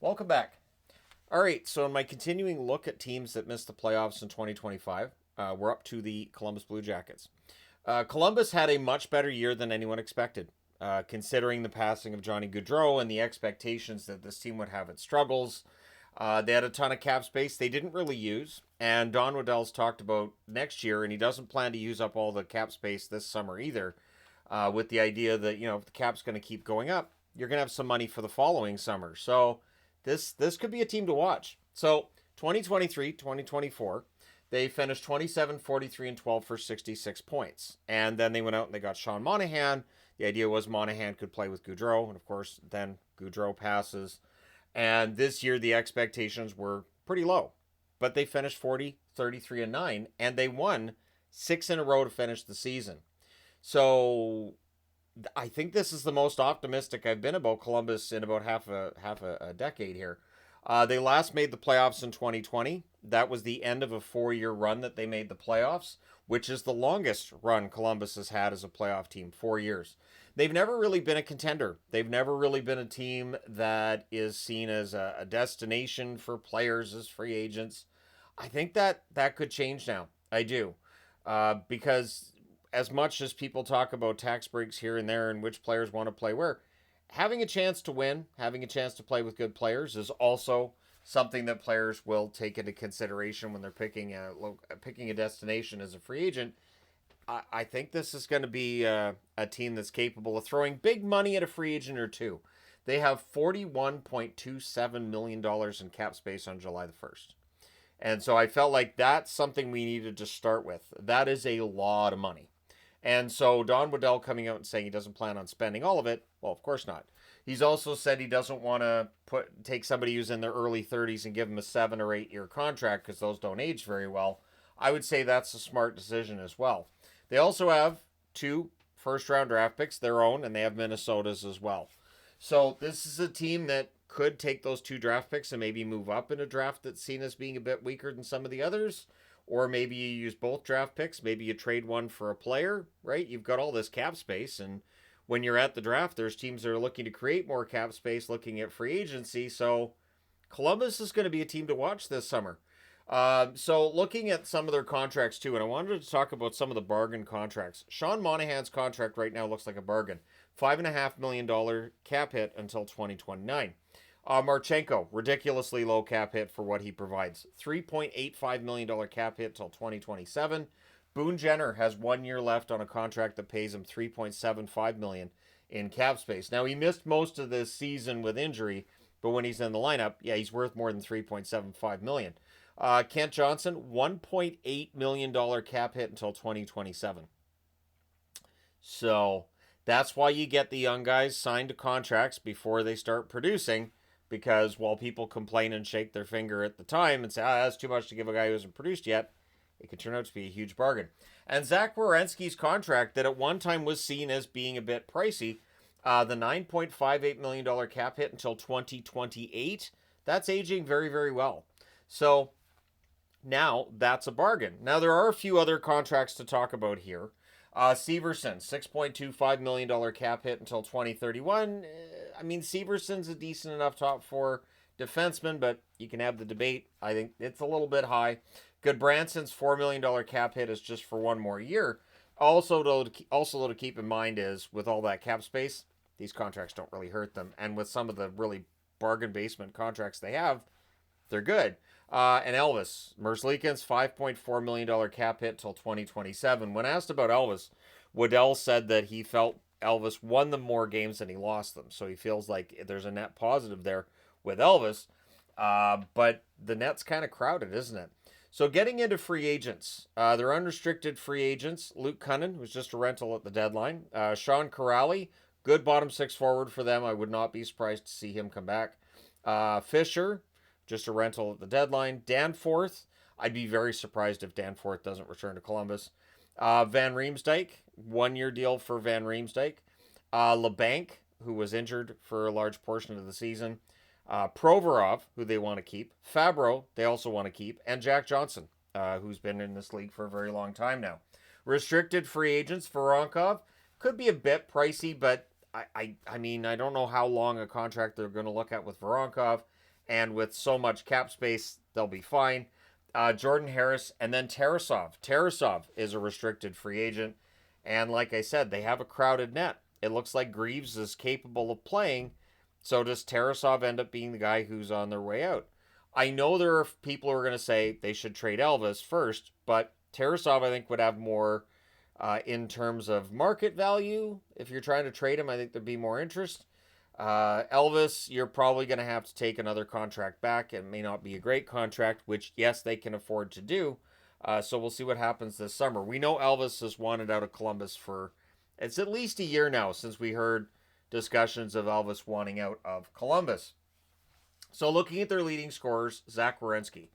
Welcome back. All right, so in my continuing look at teams that missed the playoffs in 2025, we're up to the Columbus Blue Jackets. Columbus had a much better year than anyone expected, considering the passing of Johnny Gaudreau and the expectations that this team would have its struggles. They had a ton of cap space they didn't really use, and Don Waddell's talked about next year, and he doesn't plan to use up all the cap space this summer either, with the idea that, if the cap's going to keep going up, you're going to have some money for the following summer. So this could be a team to watch. So 2023, 2024, they finished 27, 43, and 12 for 66 points. And then they went out and they got Sean Monahan. The idea was Monahan could play with Gaudreau, and of course, then Gaudreau passes. And this year, the expectations were pretty low. But they finished 40, 33, and 9, and they won 6 in a row to finish the season. So I think this is the most optimistic I've been about Columbus in about half a decade here. They last made the playoffs in 2020. That was the end of a 4-year run that they made the playoffs, which is the longest run Columbus has had as a playoff team, 4 years. They've never really been a contender. They've never really been a team that is seen as a destination for players as free agents. I think that could change now. I do. Because as much as people talk about tax breaks here and there and which players want to play where, having a chance to win, having a chance to play with good players is also something that players will take into consideration when they're picking a destination as a free agent. I think this is going to be a team that's capable of throwing big money at a free agent or two. They have $41.27 million in cap space on July the 1st. And so I felt like that's something we needed to start with. That is a lot of money. And so Don Waddell coming out and saying he doesn't plan on spending all of it, well, of course not. He's also said he doesn't want to take somebody who's in their early 30s and give them a 7 or 8 year contract because those don't age very well. I would say that's a smart decision as well. They also have 2 first-round draft picks, their own, and they have Minnesota's as well. So this is a team that could take those 2 draft picks and maybe move up in a draft that's seen as being a bit weaker than some of the others. Or maybe you use both draft picks. Maybe you trade one for a player, right? You've got all this cap space, and when you're at the draft, there's teams that are looking to create more cap space, looking at free agency. So Columbus is going to be a team to watch this summer. So looking at some of their contracts too, and I wanted to talk about some of the bargain contracts. Sean Monahan's contract right now looks like a bargain. $5.5 million cap hit until 2029. Marchenko, ridiculously low cap hit for what he provides. $3.85 million cap hit till 2027. Boone Jenner has 1 year left on a contract that pays him $3.75 million in cap space. Now, he missed most of this season with injury, but when he's in the lineup, yeah, he's worth more than $3.75 million. Kent Johnson, $1.8 million cap hit until 2027. So that's why you get the young guys signed to contracts before they start producing, because while people complain and shake their finger at the time and say, that's too much to give a guy who hasn't produced yet, it could turn out to be a huge bargain. And Zach Werenski's contract that at one time was seen as being a bit pricey, the $9.58 million cap hit until 2028, that's aging very, very well. So now that's a bargain. Now there are a few other contracts to talk about here. Severson, $6.25 million cap hit until 2031. I mean, Severson's a decent enough top 4 defenseman, but you can have the debate. I think it's a little bit high. Goodbranson's $4 million cap hit is just for 1 more year. Also, to keep in mind is, with all that cap space, these contracts don't really hurt them. And with some of the really bargain basement contracts they have, they're good. And Elvis, Merzlikins, $5.4 million cap hit till 2027. When asked about Elvis, Waddell said that he felt Elvis won them more games than he lost them. So he feels like there's a net positive there with Elvis. But the net's kind of crowded, isn't it? So getting into free agents, they're unrestricted free agents. Luke Cunnin, who's just a rental at the deadline. Sean Corrali, good bottom 6 forward for them. I would not be surprised to see him come back. Fisher, just a rental at the deadline. Danforth, I'd be very surprised if Danforth doesn't return to Columbus. Van Riemsdyk, 1 year deal for Van Riemsdyk. LeBanc, who was injured for a large portion of the season. Provorov, who they want to keep. Fabro, they also want to keep. And Jack Johnson, who's been in this league for a very long time now. Restricted free agents, Voronkov, could be a bit pricey, but I mean, I don't know how long a contract they're going to look at with Voronkov. and with so much cap space, they'll be fine. Jordan Harris, and then Tarasov. Tarasov is a restricted free agent, and like I said, they have a crowded net. It looks like Greaves is capable of playing, so does Tarasov end up being the guy who's on their way out? I know there are people who are going to say they should trade Elvis first, but Tarasov, I think, would have more in terms of market value. If you're trying to trade him, I think there'd be more interest. Elvis, you're probably going to have to take another contract back. It may not be a great contract, which, yes, they can afford to do. So we'll see what happens this summer. We know Elvis has wanted out of Columbus for, it's at least a year now since we heard discussions of Elvis wanting out of Columbus. So looking at their leading scorers, Zach Werenski,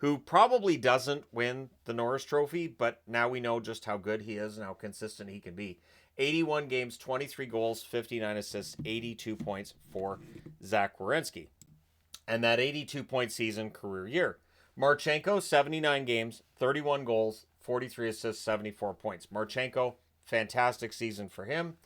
who probably doesn't win the Norris Trophy, but now we know just how good he is and how consistent he can be. 81 games, 23 goals, 59 assists, 82 points for Zach Werenski. And that 82-point season, career year. Marchenko, 79 games, 31 goals, 43 assists, 74 points. Marchenko, fantastic season for him.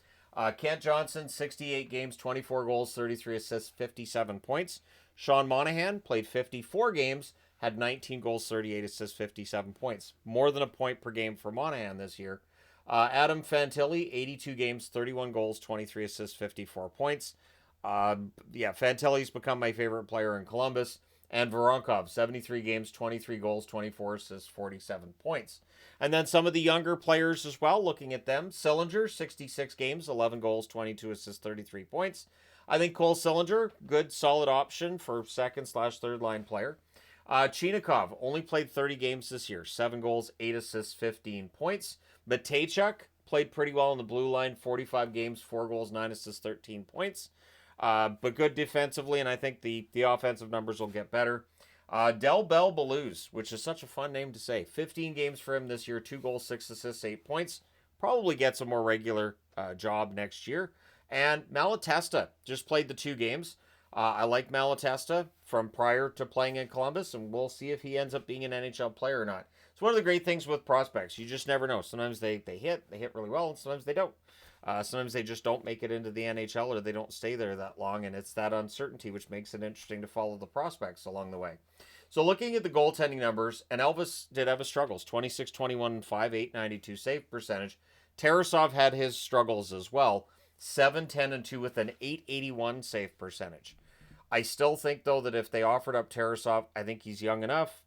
Kent Johnson, 68 games, 24 goals, 33 assists, 57 points. Sean Monahan played 54 games, had 19 goals, 38 assists, 57 points. More than a point per game for Monahan this year. Adam Fantilli, 82 games, 31 goals, 23 assists, 54 points. Fantilli's become my favorite player in Columbus. And Voronkov, 73 games, 23 goals, 24 assists, 47 points. And then some of the younger players as well, looking at them. Sillinger, 66 games, 11 goals, 22 assists, 33 points. I think Cole Sillinger, good, solid option for second/third line player. Chinikov only played 30 games this year, 7 goals, 8 assists, 15 points. Matejchuk played pretty well on the blue line, 45 games, 4 goals, 9 assists, 13 points. But good defensively, and I think the offensive numbers will get better. Del Bell Belouz, which is such a fun name to say. 15 games for him this year, 2 goals, 6 assists, 8 points. Probably gets a more regular job next year. And Malatesta just played the 2 games. I like Malatesta from prior to playing in Columbus, and we'll see if he ends up being an NHL player or not. It's one of the great things with prospects. You just never know. Sometimes they hit really well, and sometimes they don't. Sometimes they just don't make it into the NHL, or they don't stay there that long, and it's that uncertainty which makes it interesting to follow the prospects along the way. So looking at the goaltending numbers, and Elvis did have his struggles, 26, 21, and 5, 892 save percentage. Tarasov had his struggles as well, 7, 10, and 2 with an 881 save percentage. I still think, though, that if they offered up Tarasov, I think he's young enough.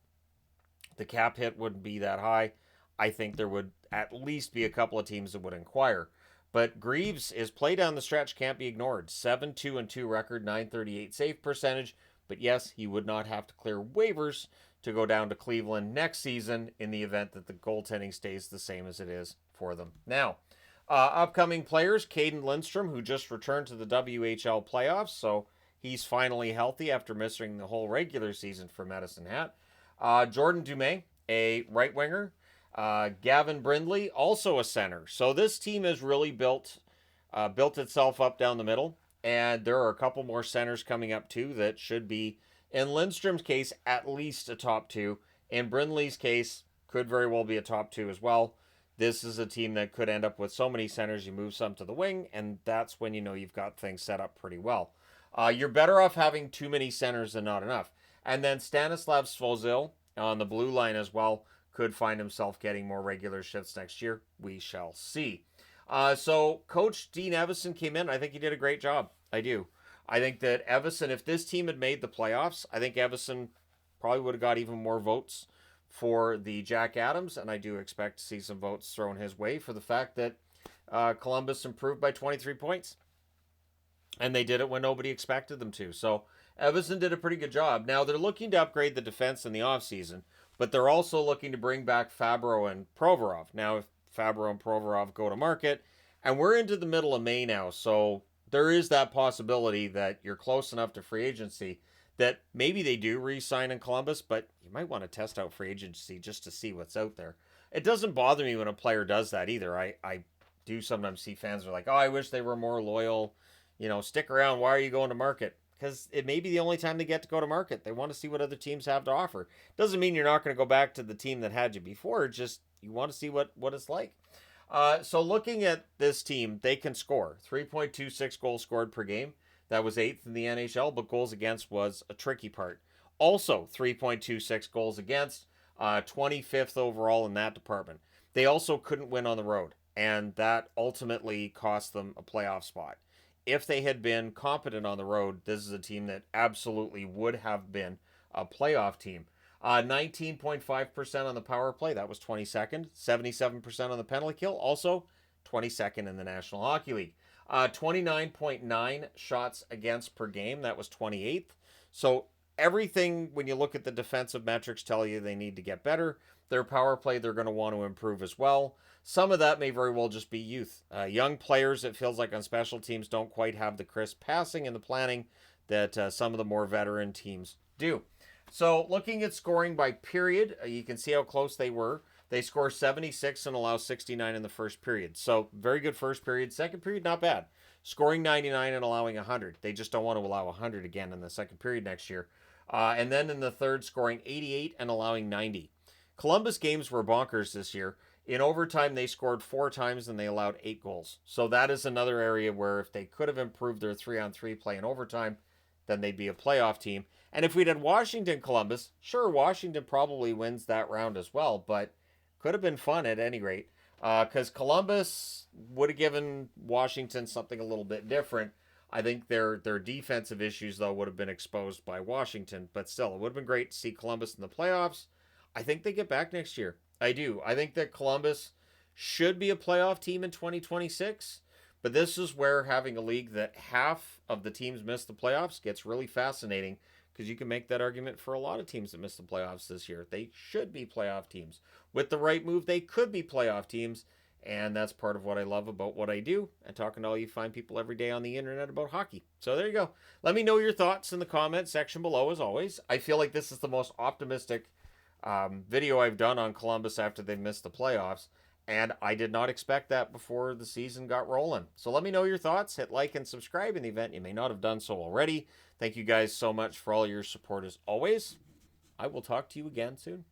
The cap hit wouldn't be that high. I think there would at least be a couple of teams that would inquire. But Greaves, his play down the stretch can't be ignored. 7-2-2 record, 938 save percentage. But yes, he would not have to clear waivers to go down to Cleveland next season in the event that the goaltending stays the same as it is for them now. Upcoming players, Caden Lindstrom, who just returned to the WHL playoffs, so he's finally healthy after missing the whole regular season for Medicine Hat. Jordan Dumais, a right winger. Gavin Brindley, also a center. So this team has really built itself up down the middle, and there are a couple more centers coming up too that should be, in Lindstrom's case, at least a top 2. In Brindley's case, could very well be a top 2 as well. This is a team that could end up with so many centers, you move some to the wing, and that's when you know you've got things set up pretty well. You're better off having too many centers than not enough. And then Stanislav Svozil on the blue line as well could find himself getting more regular shifts next year. We shall see. So Coach Dean Evason came in. I think he did a great job. I do. I think that Evason, if this team had made the playoffs, I think Evason probably would have got even more votes for the Jack Adams, and I do expect to see some votes thrown his way for the fact that Columbus improved by 23 points. And they did it when nobody expected them to. So Evason did a pretty good job. Now they're looking to upgrade the defense in the offseason, but they're also looking to bring back Fabro and Provorov. Now, if Fabro and Provorov go to market, and we're into the middle of May now, so there is that possibility that you're close enough to free agency that maybe they do re-sign in Columbus, but you might want to test out free agency just to see what's out there. It doesn't bother me when a player does that either. I do sometimes see fans are like, oh, I wish they were more loyal. Stick around. Why are you going to market? Because it may be the only time they get to go to market. They want to see what other teams have to offer. Doesn't mean you're not going to go back to the team that had you before. Just you want to see what it's like. So looking at this team, they can score 3.26 goals scored per game. That was 8th in the NHL, but goals against was a tricky part. Also, 3.26 goals against, 25th overall in that department. They also couldn't win on the road, and that ultimately cost them a playoff spot. If they had been competent on the road, this is a team that absolutely would have been a playoff team. 19.5% on the power play, that was 22nd. 77% on the penalty kill, also 22nd in the National Hockey League. 29.9 shots against per game, that was 28th. So everything, when you look at the defensive metrics, tell you they need to get better. Their power play, they're going to want to improve as well. Some of that may very well just be youth. Young players, it feels like on special teams, don't quite have the crisp passing and the planning that some of the more veteran teams do. So looking at scoring by period, you can see how close they were. They score 76 and allow 69 in the first period. So very good first period. Second period, not bad. Scoring 99 and allowing 100. They just don't want to allow 100 again in the second period next year. And then in the third, scoring 88 and allowing 90. Columbus games were bonkers this year. In overtime, they scored 4 times and they allowed 8 goals. So that is another area where if they could have improved their 3-on-3 play in overtime, then they'd be a playoff team. And if we'd had Washington-Columbus, sure, Washington probably wins that round as well, but could have been fun at any rate. Because Columbus would have given Washington something a little bit different. I think their defensive issues, though, would have been exposed by Washington. But still, it would have been great to see Columbus in the playoffs. I think they get back next year. I do. I think that Columbus should be a playoff team in 2026. But this is where having a league that half of the teams miss the playoffs gets really fascinating, because you can make that argument for a lot of teams that missed the playoffs this year. They should be playoff teams. With the right move, they could be playoff teams. And that's part of what I love about what I do, and talking to all you fine people every day on the internet about hockey. So there you go. Let me know your thoughts in the comment section below, as always. I feel like this is the most optimistic video I've done on Columbus after they missed the playoffs. And I did not expect that before the season got rolling. So let me know your thoughts. Hit like and subscribe in the event you may not have done so already. Thank you guys so much for all your support as always. I will talk to you again soon.